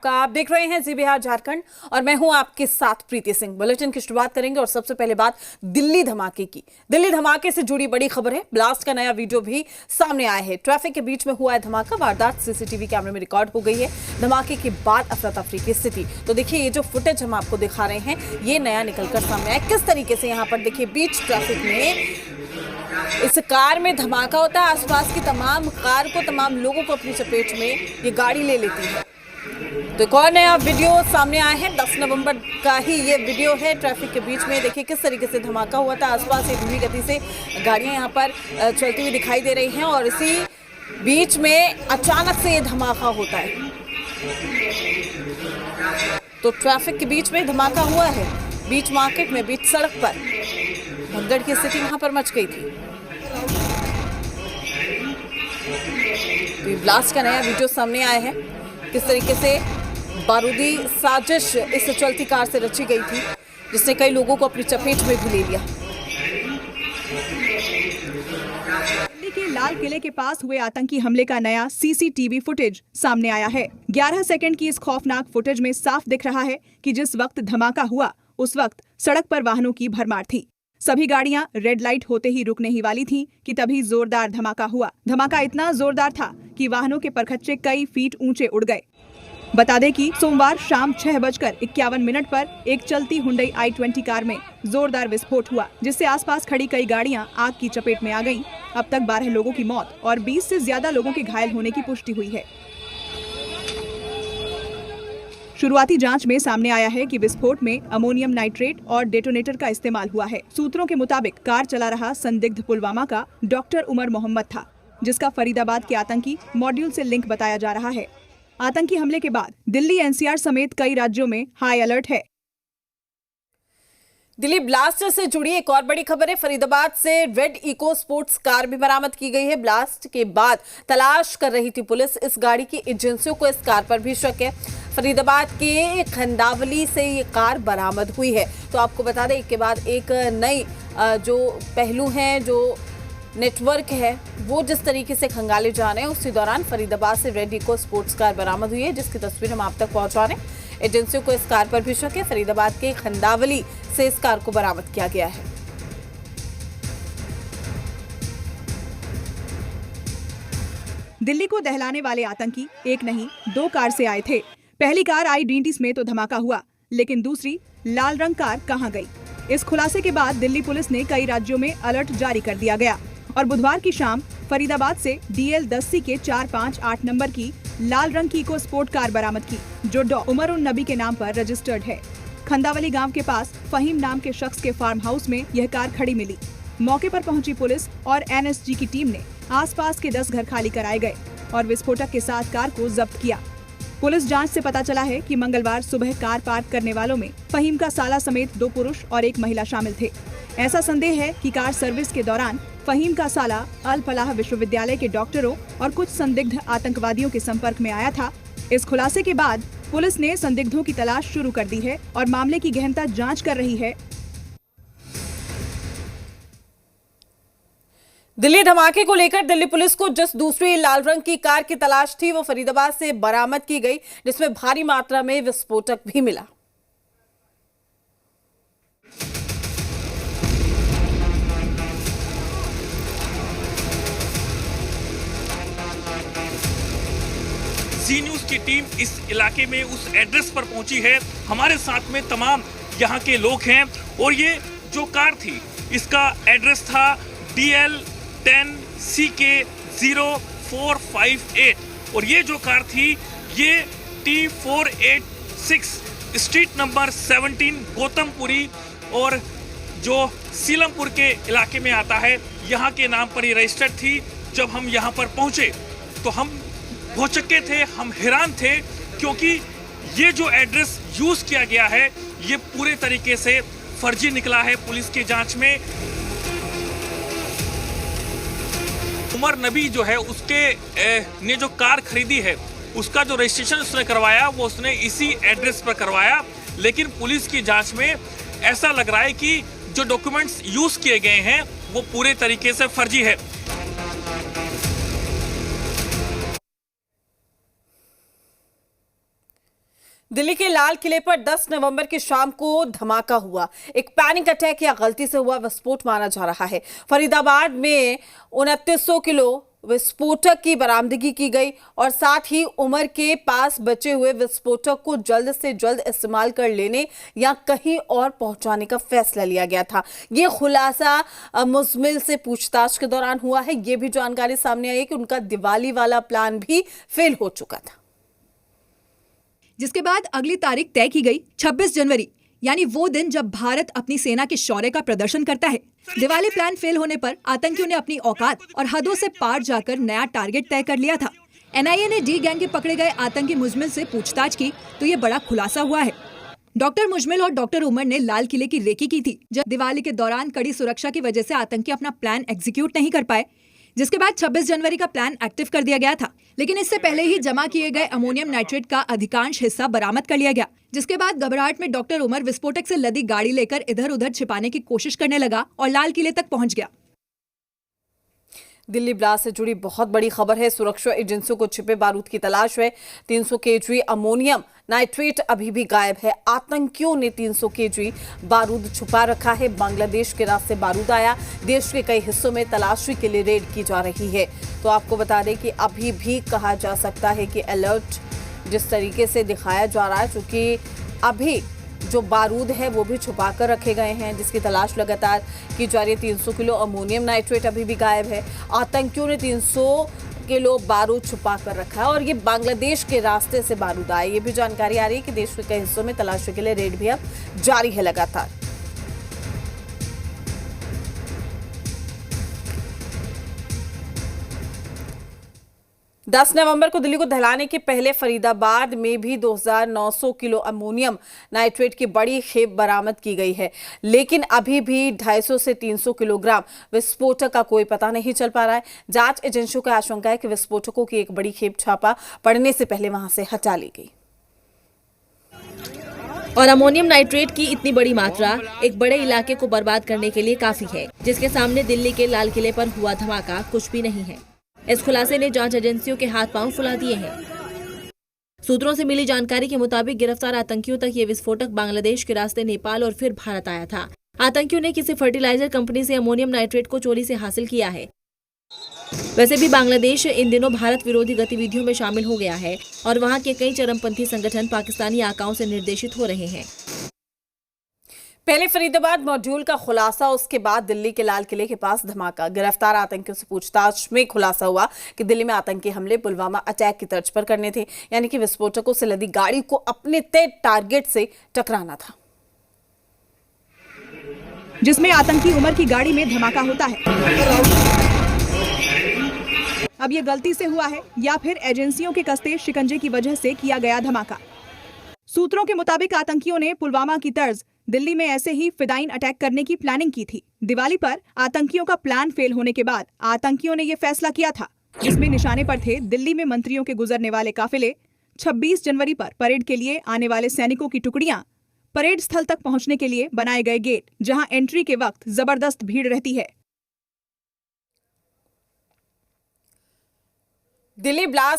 आप देख रहे हैं जी बिहार झारखंड और मैं हूं आपके साथ प्रीति सिंह। बुलेटिन की शुरुआत करेंगे और सबसे पहले बात दिल्ली धमाके की। दिल्ली धमाके से जुड़ी बड़ी खबर है। ब्लास्ट का नया वीडियो भी सामने आया है। ट्रैफिक के बीच में हुआ है धमाका। वारदात सीसीटीवी कैमरे में रिकॉर्ड हो गई है। धमाके के बाद अफरा तफरी की स्थिति। तो देखिए, ये जो फुटेज हम आपको दिखा रहे हैं, ये नया निकलकर सामने आया। किस तरीके से यहाँ पर देखिए, बीच ट्रैफिक में इस कार में धमाका होता है। आसपास की तमाम कार को, तमाम लोगों को अपनी चपेट में ये गाड़ी ले लेती है। तो एक और नया वीडियो सामने आया है। 10 नवंबर का ही ये वीडियो है। ट्रैफिक के बीच में देखिए किस तरीके से धमाका हुआ था। आसपास एक धीमी गति से गाड़ियां यहां पर चलती हुई दिखाई दे रही हैं और इसी बीच में अचानक से ये धमाका होता है। तो ट्रैफिक के बीच में धमाका हुआ है, बीच मार्केट में, बीच सड़क पर। भगदड़ की स्थिति वहां पर मच गई थी। तो ब्लास्ट का नया वीडियो सामने आया है। किस तरीके से बारूदी साजिश इस चलती कार से रची गई थी, जिसने कई लोगों को अपनी चपेट में भी ले लिया। दिल्ली के लाल किले के पास हुए आतंकी हमले का नया सीसीटीवी फुटेज सामने आया है। 11 सेकंड की इस खौफनाक फुटेज में साफ दिख रहा है कि जिस वक्त धमाका हुआ उस वक्त सड़क पर वाहनों की भरमार थी। सभी गाड़ियां रेड लाइट होते ही रुकने ही वाली थीं कि तभी जोरदार धमाका हुआ। धमाका इतना जोरदार था कि वाहनों के परखच्चे कई फीट ऊंचे उड़ गए। बता दें कि सोमवार शाम 6:51 पर एक चलती हुंडई i20 कार में जोरदार विस्फोट हुआ, जिससे आसपास खड़ी कई गाड़ियां आग की चपेट में आ गईं। अब तक 12 लोगों की मौत और 20 से ज्यादा लोगों के घायल होने की पुष्टि हुई है। शुरुआती जांच में सामने आया है कि विस्फोट में अमोनियम नाइट्रेट और डेटोनेटर का इस्तेमाल हुआ है। सूत्रों के मुताबिक कार चला रहा संदिग्ध पुलवामा का डॉक्टर उमर मोहम्मद था, जिसका फरीदाबाद के आतंकी मॉड्यूल से लिंक बताया जा रहा है। आतंकी हमले के बाद दिल्ली एनसीआर समेत कई राज्यों में हाई अलर्ट है। दिल्ली ब्लास्ट से जुड़ी एक और बड़ी खबर है। फरीदाबाद से रेड इको स्पोर्ट्स कार भी बरामद की गई है। ब्लास्ट के बाद तलाश कर रही थी पुलिस। इस गाड़ी की एजेंसियों को इस कार पर भी शक है। फरीदाबाद के खंडावली से ये कार बरामद हुई है। तो आपको बता दें, एक के बाद एक नई जो पहलू हैं, जो नेटवर्क है, वो जिस तरीके से खंगाले जा रहे हैं, उसी दौरान फरीदाबाद से रेड इको स्पोर्ट्स कार बरामद हुई है, जिसकी तस्वीर हम आप तक पहुंचा रहे हैं। एजेंसियों को इस कार पर भी शक है। फरीदाबाद के खंडावली से इस कार को बरामद किया गया है। दिल्ली को दहलाने वाले आतंकी एक नहीं 2 कार से आए थे। पहली कार i20 में तो धमाका हुआ, लेकिन दूसरी लाल रंग कार कहां गई? इस खुलासे के बाद दिल्ली पुलिस ने कई राज्यों में अलर्ट जारी कर दिया गया और बुधवार की शाम फरीदाबाद से DL10C के 458 नंबर की लाल रंग की इको स्पोर्ट कार बरामद की, जो डॉ उमर उन नबी के नाम पर रजिस्टर्ड है। खंडावली गांव के पास फहीम नाम के शख्स के फार्म हाउस में यह कार खड़ी मिली। मौके पर पहुंची पुलिस और NSG की टीम ने आसपास के 10 घर खाली कराए गए और विस्फोटक के साथ कार को जब्त किया। पुलिस जांच से पता चला है कि मंगलवार सुबह कार पार्क करने वालों में फहीम का साला समेत 2 पुरुष और 1 महिला शामिल थे। ऐसा संदेह है कि कार सर्विस के दौरान फहीम का साला अल फलाह विश्वविद्यालय के डॉक्टरों और कुछ संदिग्ध आतंकवादियों के संपर्क में आया था। इस खुलासे के बाद पुलिस ने संदिग्धों की तलाश शुरू कर दी है और मामले की गहनता जांच कर रही है। दिल्ली धमाके को लेकर दिल्ली पुलिस को जिस दूसरी लाल रंग की कार की तलाश थी, वो फरीदाबाद से बरामद की गई, जिसमें भारी मात्रा में विस्फोटक भी मिला। जी न्यूज की टीम इस इलाके में उस एड्रेस पर पहुंची है। हमारे साथ में तमाम यहाँ के लोग हैं और ये जो कार थी, इसका एड्रेस था DL10CK 0458 और ये जो कार थी, ये T486 स्ट्रीट नंबर 17 गौतमपुरी और जो सीलमपुर के इलाके में आता है, यहाँ के नाम पर ये रजिस्टर्ड थी। जब हम यहाँ पर पहुँचे तो हम भौचक्के थे, हम हैरान थे, क्योंकि ये जो एड्रेस यूज किया गया है, ये पूरे तरीके से फर्जी निकला है। पुलिस की जांच में उमर नबी जो है, उसके ने जो कार खरीदी है, उसका जो रजिस्ट्रेशन उसने करवाया, वो उसने इसी एड्रेस पर करवाया। लेकिन पुलिस की जांच में ऐसा लग रहा है कि जो डॉक्यूमेंट्स यूज किए गए हैं, वो पूरे तरीके से फर्जी है। दिल्ली के लाल किले पर 10 नवंबर की शाम को धमाका हुआ। एक पैनिक अटैक या गलती से हुआ विस्फोट माना जा रहा है। फरीदाबाद में 2900 किलो विस्फोटक की बरामदगी की गई और साथ ही उमर के पास बचे हुए विस्फोटक को जल्द से जल्द इस्तेमाल कर लेने या कहीं और पहुंचाने का फैसला लिया गया था। ये खुलासा मुजमिल से पूछताछ के दौरान हुआ है। ये भी जानकारी सामने आई है कि उनका दिवाली वाला प्लान भी फेल हो चुका था, जिसके बाद अगली तारीख तय की गई 26 जनवरी, यानी वो दिन जब भारत अपनी सेना के शौर्य का प्रदर्शन करता है। दिवाली प्लान फेल होने पर आतंकियों ने अपनी औकात और हदों से पार जाकर नया टारगेट तय कर लिया था। एनआईए ने डी गैंग के पकड़े गए आतंकी मुजमिल से पूछताछ की तो ये बड़ा खुलासा हुआ है। डॉक्टर मुजमिल और डॉक्टर उमर ने लाल किले की रेकी की थी, जब दिवाली के दौरान कड़ी सुरक्षा की वजह से आतंकी अपना प्लान एग्जीक्यूट नहीं कर पाए, जिसके बाद 26 जनवरी का प्लान एक्टिव कर दिया गया था। लेकिन इससे पहले ही जमा किए गए अमोनियम नाइट्रेट का अधिकांश हिस्सा बरामद कर लिया गया, जिसके बाद घबराहट में डॉक्टर उमर विस्फोटक से लदी गाड़ी लेकर इधर उधर छिपाने की कोशिश करने लगा और लाल किले तक पहुंच गया। दिल्ली ब्लास्ट से जुड़ी बहुत बड़ी खबर है। सुरक्षा एजेंसियों को छिपे बारूद की तलाश है। 300 केजी अमोनियम नाइट्रेट अभी भी गायब है। आतंकियों ने 300 केजी बारूद छुपा रखा है। बांग्लादेश के रास्ते बारूद आया। देश के कई हिस्सों में तलाशी के लिए रेड की जा रही है। तो आपको बता दें कि अभी भी कहा जा सकता है कि अलर्ट जिस तरीके से दिखाया जा रहा है, क्योंकि अभी जो बारूद है वो भी छुपा कर रखे गए हैं, जिसकी तलाश लगातार की जा रही है। 300 किलो अमोनियम नाइट्रेट अभी भी गायब है। आतंकियों ने 300 किलो बारूद छुपा कर रखा है और ये बांग्लादेश के रास्ते से बारूद आए। ये भी जानकारी आ रही है कि देश के कई हिस्सों में तलाशी के लिए रेड भी अब जारी है लगातार। दस नवंबर को दिल्ली को दहलाने के पहले फरीदाबाद में भी 2900 किलो अमोनियम नाइट्रेट की बड़ी खेप बरामद की गई है, लेकिन अभी भी 250 से 300 किलोग्राम विस्फोटक का कोई पता नहीं चल पा रहा है। जांच एजेंसियों का आशंका है कि विस्फोटकों की एक बड़ी खेप छापा पड़ने से पहले वहां से हटा ली गई। और अमोनियम नाइट्रेट की इतनी बड़ी मात्रा एक बड़े इलाके को बर्बाद करने के लिए काफी है, जिसके सामने दिल्ली के लाल किले पर हुआ धमाका कुछ भी नहीं है। इस खुलासे ने जांच एजेंसियों के हाथ पांव फुला दिए हैं। सूत्रों से मिली जानकारी के मुताबिक गिरफ्तार आतंकियों तक ये विस्फोटक बांग्लादेश के रास्ते नेपाल और फिर भारत आया था। आतंकियों ने किसी फर्टिलाइजर कंपनी से अमोनियम नाइट्रेट को चोरी से हासिल किया है। वैसे भी बांग्लादेश इन दिनों भारत विरोधी गतिविधियों में शामिल हो गया है और वहां के कई चरमपंथी संगठन पाकिस्तानी आकाओं से निर्देशित हो रहे हैं। पहले फरीदाबाद मॉड्यूल का खुलासा, उसके बाद दिल्ली के लाल किले के पास धमाका। गिरफ्तार आतंकियों से पूछताछ में खुलासा हुआ कि दिल्ली में आतंकी हमले पुलवामा अटैक की तर्ज पर करने थे, यानी कि विस्फोटकों से लदी गाड़ी को अपने तय टारगेट से टकराना था, जिसमें आतंकी उमर की गाड़ी में धमाका होता है। अब ये गलती से हुआ है या फिर एजेंसियों के कसते शिकंजे की वजह से किया गया धमाका। सूत्रों के मुताबिक आतंकियों ने पुलवामा की तर्ज दिल्ली में ऐसे ही फिदाइन अटैक करने की प्लानिंग की थी। दिवाली पर आतंकियों का प्लान फेल होने के बाद आतंकियों ने ये फैसला किया था, जिसमें निशाने पर थे दिल्ली में मंत्रियों के गुजरने वाले काफिले, 26 जनवरी पर परेड के लिए आने वाले सैनिकों की टुकड़ियां, परेड स्थल तक पहुंचने के लिए बनाए गए गेट, जहां एंट्री के वक्त जबरदस्त भीड़ रहती है। दिल्ली ब्लास्ट